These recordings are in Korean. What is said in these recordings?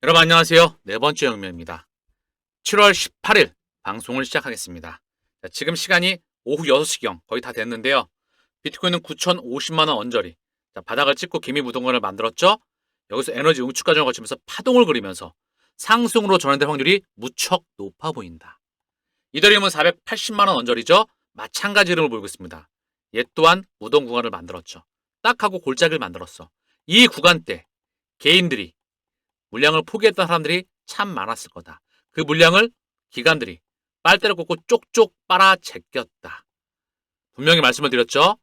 여러분 안녕하세요. 네 번째 영매입니다. 7월 18일 방송을 시작하겠습니다. 자, 지금 시간이 오후 6시경 거의 다 됐는데요. 비트코인은 9,050만 원 언저리. 자, 바닥을 찍고 기미부동산을 만들었죠. 여기서 에너지 응축 과정을 거치면서 파동을 그리면서 상승으로 전환될 확률이 무척 높아 보인다. 이더리움은 480만 원 언저리죠. 마찬가지 흐름을 보이고 있습니다. 얘 또한 무동 구간을 만들었죠. 딱 하고 골짜기를 만들었어. 이 구간대 개인들이 물량을 포기했던 사람들이 참 많았을 거다. 그 물량을 기관들이 빨대를 꽂고 쪽쪽 빨아 제꼈다. 분명히 말씀을 드렸죠.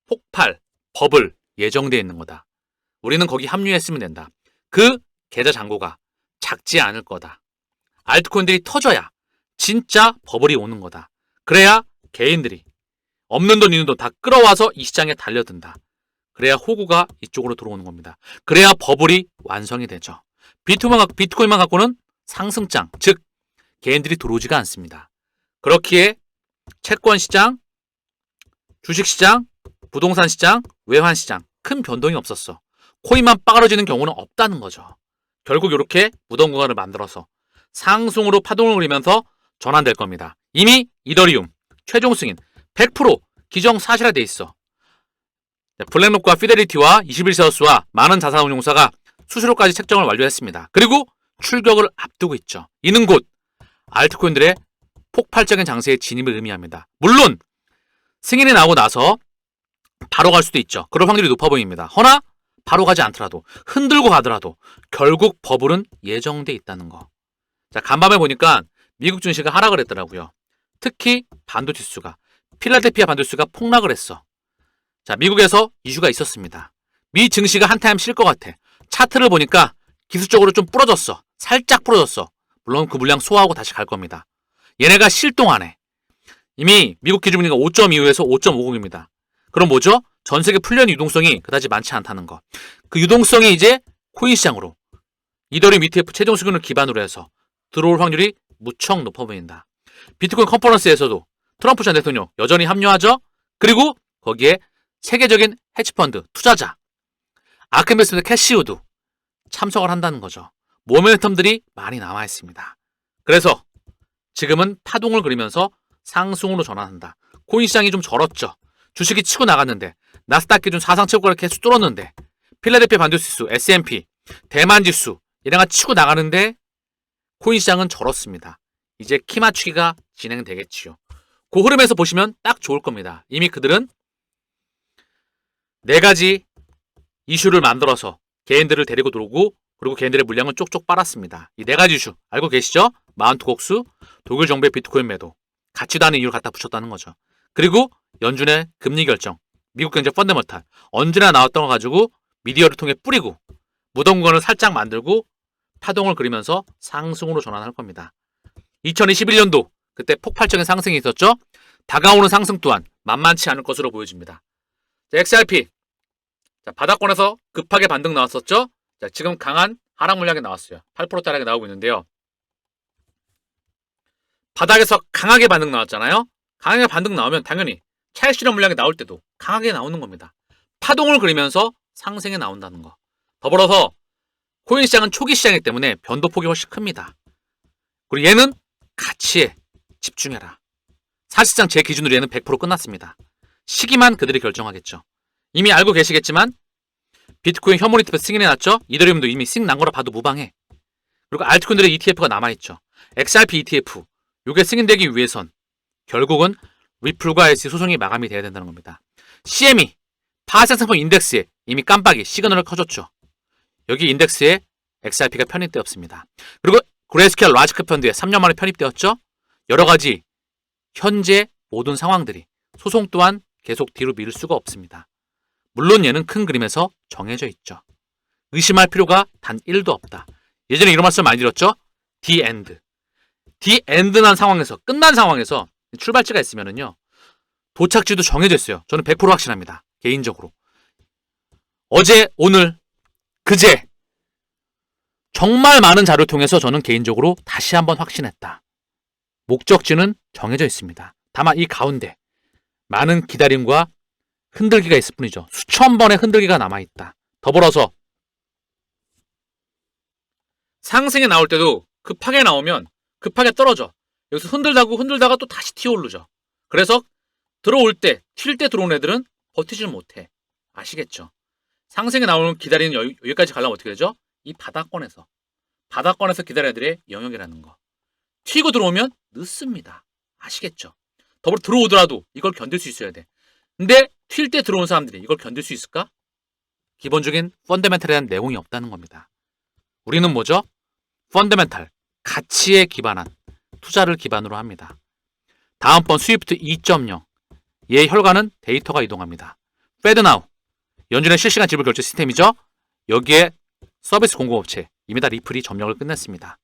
폭발, 버블 예정되어 있는 거다. 우리는 거기 합류했으면 된다. 그 계좌 잔고가 작지 않을 거다. 알트코인들이 터져야 진짜 버블이 오는 거다. 그래야 개인들이 없는 돈 있는 돈 다 끌어와서 이 시장에 달려든다. 그래야 호구가 이쪽으로 들어오는 겁니다. 그래야 버블이 완성이 되죠. 비트코인만 갖고는 상승장, 즉 개인들이 들어오지가 않습니다. 그렇기에 채권시장, 주식시장, 부동산시장, 외환시장 큰 변동이 없었어. 코인만 빠가러지는 경우는 없다는 거죠. 결국 이렇게 무덤 구간을 만들어서 상승으로 파동을 그리면서 전환될 겁니다. 이미 이더리움 최종 승인 100% 기정사실화돼 있어. 블랙록과 피델리티와 21세어스와 많은 자산운용사가 수수료까지 책정을 완료했습니다. 그리고 출격을 앞두고 있죠. 이는 곧 알트코인들의 폭발적인 장세의 진입을 의미합니다. 물론 승인이 나오고 나서 바로 갈 수도 있죠. 그럴 확률이 높아 보입니다. 허나 바로 가지 않더라도 흔들고 가더라도 결국 버블은 예정돼 있다는 거. 자, 간밤에 보니까 미국 증시가 하락을 했더라고요. 특히 반도체수가 필라델피아 반도체수가 폭락을 했어. 자, 미국에서 이슈가 있었습니다. 미 증시가 한타임 쉴 것 같아. 차트를 보니까 기술적으로 좀 부러졌어. 살짝 부러졌어. 물론 그 물량 소화하고 다시 갈 겁니다. 얘네가 쉴 동안에 이미 미국 기준금리가 5.25에서 5.50입니다. 그럼 뭐죠? 전 세계 풀려있는 유동성이 그다지 많지 않다는 거. 그 유동성이 이제 코인 시장으로 이더리움 ETF 최종 수준을 기반으로 해서 들어올 확률이 무척 높아 보인다. 비트코인 컨퍼런스에서도 트럼프 전 대통령 여전히 합류하죠. 그리고 거기에 세계적인 헤지펀드 투자자 아크인베스트먼트 캐시우도 참석을 한다는 거죠. 모멘텀들이 많이 남아 있습니다. 그래서 지금은 파동을 그리면서 상승으로 전환한다. 코인 시장이 좀 절었죠. 주식이 치고 나갔는데 나스닥 기준 사상 최고가를 계속 뚫었는데 필라델피아 반도체지수, S&P, 대만 지수 이래가 치고 나가는데 코인 시장은 절었습니다. 이제 키 맞추기가 진행되겠지요. 그 흐름에서 보시면 딱 좋을 겁니다. 이미 그들은 네 가지 이슈를 만들어서 개인들을 데리고 들어오고 그리고 개인들의 물량은 쪽쪽 빨았습니다. 이 네 가지 이슈 알고 계시죠? 마운트 곡수, 독일 정부의 비트코인 매도, 같지도 않은 이유를 갖다 붙였다는 거죠. 그리고 연준의 금리 결정, 미국 경제 펀더멘탈 언제나 나왔던 거 가지고 미디어를 통해 뿌리고 무덤 구간을 살짝 만들고 파동을 그리면서 상승으로 전환할 겁니다. 2021년도 그때 폭발적인 상승이 있었죠. 다가오는 상승 또한 만만치 않을 것으로 보여집니다. 자, XRP 자, 바닥권에서 급하게 반등 나왔었죠. 자, 지금 강한 하락 물량이 나왔어요. 8%짜리 하락이 나오고 있는데요. 바닥에서 강하게 반등 나왔잖아요. 강하게 반등 나오면 당연히 차익 실현 물량이 나올 때도 강하게 나오는 겁니다. 파동을 그리면서 상승에 나온다는 거. 더불어서 코인 시장은 초기 시장이기 때문에 변동폭이 훨씬 큽니다. 그리고 얘는 가치에 집중해라. 사실상 제 기준으로 얘는 100% 끝났습니다. 시기만 그들이 결정하겠죠. 이미 알고 계시겠지만 비트코인 혐오 ETF 승인해놨죠. 이더리움도 이미 승인 난 거라 봐도 무방해. 그리고 알트코인들의 ETF가 남아있죠. XRP ETF 요게 승인되기 위해선 결국은 리플과 SC 소송이 마감이 돼야 된다는 겁니다. CME 파생상품 인덱스에 이미 깜빡이 시그널을 켜줬죠. 여기 인덱스에 XRP가 편입되었습니다. 그리고 그레이스케일 라지캡 펀드에 3년 만에 편입되었죠. 여러가지 현재 모든 상황들이 소송 또한 계속 뒤로 미룰 수가 없습니다. 물론 얘는 큰 그림에서 정해져 있죠. 의심할 필요가 단 1도 없다. 예전에 이런 말씀 많이 드렸죠. The end. The end 난 상황에서 끝난 상황에서 출발지가 있으면은요. 도착지도 정해져 있어요. 저는 100% 확신합니다. 개인적으로. 어제, 오늘, 그제 정말 많은 자료를 통해서 저는 개인적으로 다시 한번 확신했다. 목적지는 정해져 있습니다. 다만 이 가운데 많은 기다림과 흔들기가 있을 뿐이죠. 수천 번의 흔들기가 남아있다. 더불어서 상승에 나올 때도 급하게 나오면 급하게 떨어져. 여기서 흔들다가 또 다시 튀어오르죠. 그래서 들어올 때, 튈 때 들어온 애들은 버티질 못해. 아시겠죠? 상승에 나오는 기다리는 여기까지 가려면 어떻게 되죠? 이 바닥권에서 기다리는 애들의 영역이라는 거. 튀고 들어오면 늦습니다. 아시겠죠? 더불어 들어오더라도 이걸 견딜 수 있어야 돼. 근데 튈 때 들어온 사람들이 이걸 견딜 수 있을까? 기본적인 펀더멘탈에 대한 내용이 없다는 겁니다. 우리는 뭐죠? 펀더멘탈, 가치에 기반한 투자를 기반으로 합니다. 다음번 스위프트 2.0, 얘의 혈관은 데이터가 이동합니다. 페드나우, 연준의 실시간 지불 결제 시스템이죠. 여기에 서비스 공급업체, 이미 다 리플이 점령을 끝냈습니다.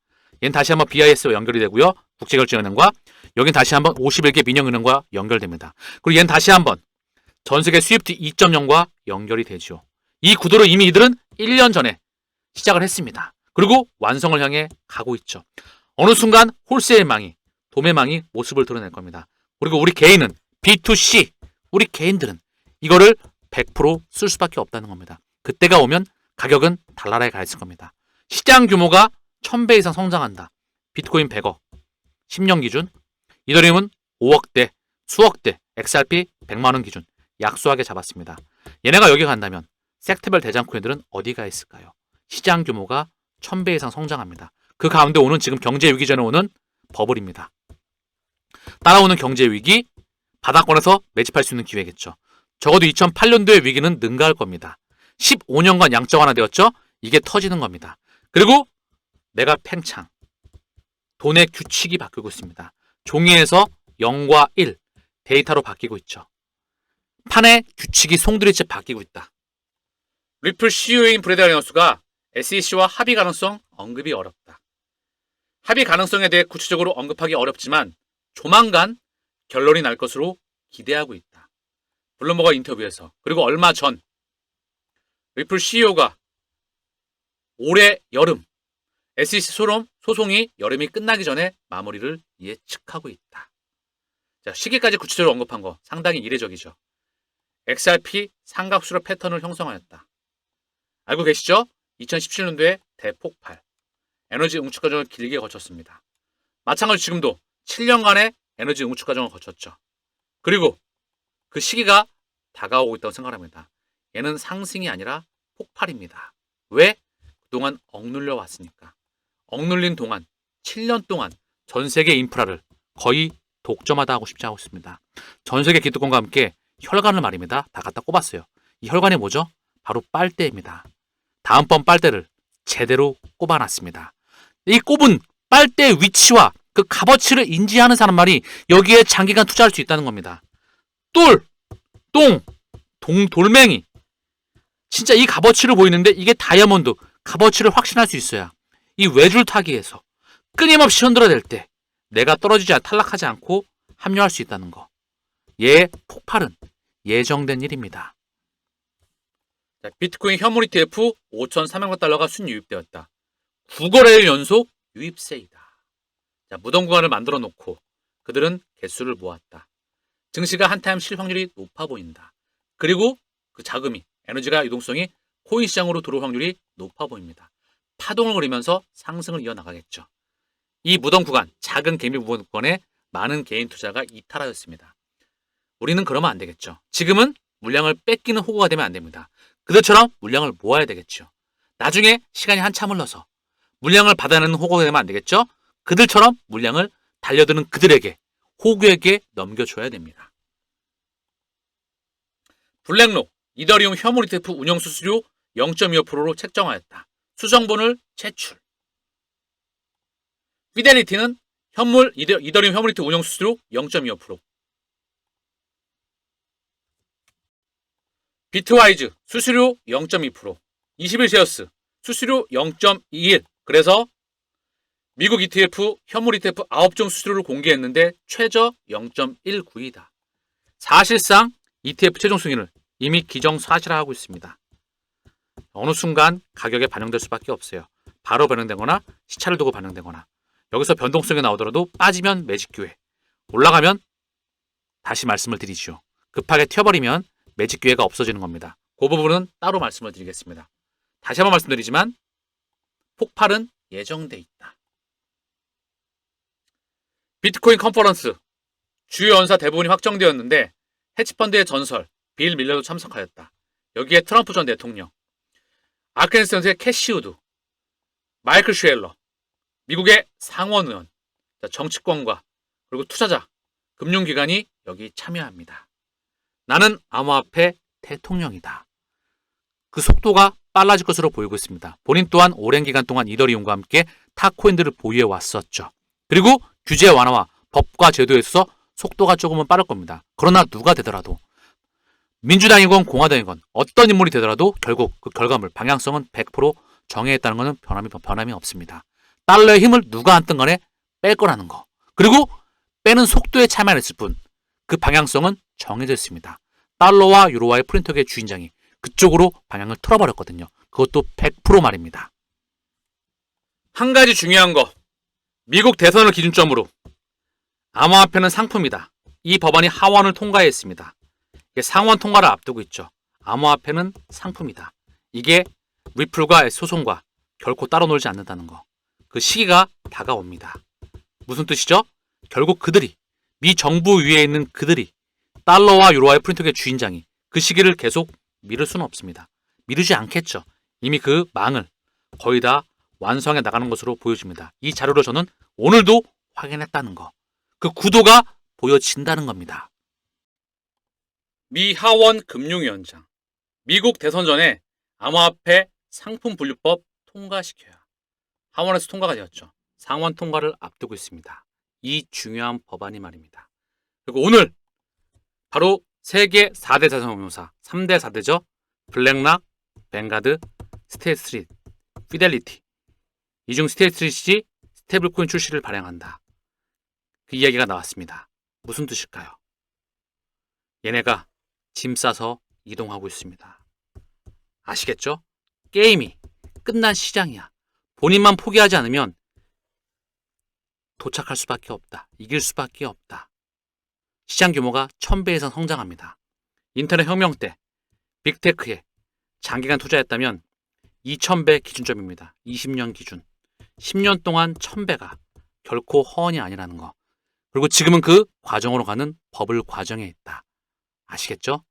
얘는 다시 한번 BIS와 연결이 되고요. 국제결제은행과, 여긴 다시 한번 51개 민영은행과 연결됩니다. 그리고 얘는 다시 한번 전세계 스위프트 2.0과 연결이 되죠. 이 구도를 이미 이들은 1년 전에 시작을 했습니다. 그리고 완성을 향해 가고 있죠. 어느 순간 홀세일망이, 도매망이 모습을 드러낼 겁니다. 그리고 우리 개인은 B2C, 우리 개인들은 이거를 100% 쓸 수밖에 없다는 겁니다. 그때가 오면 가격은 달나라에 가 있을 겁니다. 시장 규모가 1000배 이상 성장한다. 비트코인 100억, 10년 기준, 이더리움은 5억대, 수억대, XRP 100만원 기준 약소하게 잡았습니다. 얘네가 여기 간다면 섹터별 대장코인들은 어디가 있을까요? 시장 규모가 1000배 이상 성장합니다. 그 가운데 오는 지금 경제 위기 전에 오는 버블입니다. 따라오는 경제 위기, 바닥권에서 매집할 수 있는 기회겠죠. 적어도 2008년도의 위기는 능가할 겁니다. 15년간 양적 완화되었죠? 이게 터지는 겁니다. 그리고 내가 팽창, 돈의 규칙이 바뀌고 있습니다. 종이에서 0과 1, 데이터로 바뀌고 있죠. 판의 규칙이 송두리째 바뀌고 있다. 리플 CEO인 브래드 아리너스가 SEC와 합의 가능성 언급이 어렵다. 합의 가능성에 대해 구체적으로 언급하기 어렵지만 조만간 결론이 날 것으로 기대하고 있다. 블룸버그 인터뷰에서. 그리고 얼마 전 리플 CEO가 올해 여름 SEC 소송이 여름이 끝나기 전에 마무리를 예측하고 있다. 자, 시기까지 구체적으로 언급한 거 상당히 이례적이죠. XRP 삼각수렴 패턴을 형성하였다. 알고 계시죠? 2017년도에 대폭발, 에너지 응축 과정을 길게 거쳤습니다. 마찬가지로 지금도 7년간의 에너지 응축 과정을 거쳤죠. 그리고 그 시기가 다가오고 있다고 생각합니다. 얘는 상승이 아니라 폭발입니다. 왜? 그동안 억눌려 왔으니까. 억눌린 동안 7년 동안 전 세계 인프라를 거의 독점하다 하고 싶지 않고 있습니다. 전 세계 기득권과 함께 혈관을 말입니다. 다 갖다 꼽았어요. 이 혈관이 뭐죠? 바로 빨대입니다. 다음번 빨대를 제대로 꼽아놨습니다. 이 꼽은 빨대의 위치와 그 값어치를 인지하는 사람만이 여기에 장기간 투자할 수 있다는 겁니다. 돌멩이. 진짜 이 값어치를 보이는데 이게 다이아몬드 값어치를 확신할 수 있어야 이 외줄타기에서 끊임없이 흔들어댈 때 내가 탈락하지 않고 합류할 수 있다는 거. 얘의 폭발은 예정된 일입니다. 자, 비트코인 현물 ETF 5,300만 달러가 순유입되었다. 9거래일 연속 유입세이다. 자, 무덤 구간을 만들어 놓고 그들은 개수를 모았다. 증시가 한타임 실 확률이 높아 보인다. 그리고 그 자금이, 에너지가 유동성이 코인 시장으로 들어올 확률이 높아 보입니다. 파동을 그리면서 상승을 이어나가겠죠. 이 무덤 구간, 작은 개미 무덤 구간에 많은 개인 투자가 이탈하였습니다. 우리는 그러면 안 되겠죠. 지금은 물량을 뺏기는 호구가 되면 안 됩니다. 그들처럼 물량을 모아야 되겠죠. 나중에 시간이 한참 흘러서 물량을 받아내는 호구가 되면 안 되겠죠. 그들처럼 물량을 달려드는 그들에게, 호구에게 넘겨줘야 됩니다. 블랙록, 이더리움 현물 ETF 운영 수수료 0.25%로 책정하였다. 수정본을 제출. 피델리티는 이더리움 현물 ETF 운영 수수료 0.25%. 비트와이즈 수수료 0.2%. 21쉐어스 수수료 0.21. 그래서 미국 ETF, 현물 ETF 9종 수수료를 공개했는데 최저 0.19이다. 사실상 ETF 최종 승인을 이미 기정사실화하고 있습니다. 어느 순간 가격에 반영될 수밖에 없어요. 바로 반영되거나 시차를 두고 반영되거나. 여기서 변동성이 나오더라도 빠지면 매직 기회, 올라가면 다시 말씀을 드리죠. 급하게 튀어버리면 매직 기회가 없어지는 겁니다. 그 부분은 따로 말씀을 드리겠습니다. 다시 한번 말씀드리지만 폭발은 예정돼 있다. 비트코인 컨퍼런스 주요 연사 대부분이 확정되었는데 헤지펀드의 전설 빌 밀러도 참석하였다. 여기에 트럼프 전 대통령, 아크앤스턴스의 캐시 우드, 마이클 슈엘러, 미국의 상원 의원, 정치권과 그리고 투자자, 금융기관이 여기 참여합니다. 나는 암호화폐 대통령이다. 그 속도가 빨라질 것으로 보이고 있습니다. 본인 또한 오랜 기간 동안 이더리움과 함께 타 코인들을 보유해 왔었죠. 그리고 규제 완화와 법과 제도에 있어서 속도가 조금은 빠를 겁니다. 그러나 누가 되더라도 민주당이건 공화당이건 어떤 인물이 되더라도 결국 그 결과물, 방향성은 100% 정해있다는 것은 변함이 없습니다. 달러의 힘을 누가 안 뜬 간에 뺄 거라는 거. 그리고 빼는 속도에 차이만 있을 뿐 그 방향성은 정해져 있습니다. 달러와 유로와의 프린터계의 주인장이 그쪽으로 방향을 틀어버렸거든요. 그것도 100% 말입니다. 한 가지 중요한 거. 미국 대선을 기준점으로 암호화폐는 상품이다. 이 법안이 하원을 통과했습니다. 상원 통과를 앞두고 있죠. 암호화폐는 상품이다. 이게 리플과 소송과 결코 따로 놀지 않는다는 거. 그 시기가 다가옵니다. 무슨 뜻이죠? 결국 그들이, 미 정부 위에 있는 그들이 달러와 유로화의 프린터계 주인장이 그 시기를 계속 미룰 수는 없습니다. 미루지 않겠죠. 이미 그 망을 거의 다 완성해 나가는 것으로 보여집니다. 이 자료로 저는 오늘도 확인했다는 거. 그 구도가 보여진다는 겁니다. 미 하원 금융위원장. 미국 대선 전에 암호화폐 상품 분류법 통과시켜야. 하원에서 통과가 되었죠. 상원 통과를 앞두고 있습니다. 이 중요한 법안이 말입니다. 그리고 오늘 바로 세계 4대 자산운용사, 3대 4대죠. 블랙락, 뱅가드, 스테이트스트리트, 피델리티. 이 중 스테이트스트리트이 스테이블코인 출시를 발행한다. 그 이야기가 나왔습니다. 무슨 뜻일까요? 얘네가 짐 싸서 이동하고 있습니다. 아시겠죠? 게임이 끝난 시장이야. 본인만 포기하지 않으면 도착할 수밖에 없다. 이길 수밖에 없다. 시장 규모가 1000배 이상 성장합니다. 인터넷 혁명 때 빅테크에 장기간 투자했다면 2000배 기준점입니다. 20년 기준. 10년 동안 1000배가 결코 허언이 아니라는 거. 그리고 지금은 그 과정으로 가는 버블 과정에 있다. 아시겠죠?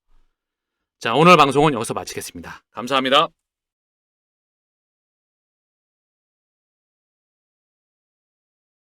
자, 오늘 방송은 여기서 마치겠습니다. 감사합니다.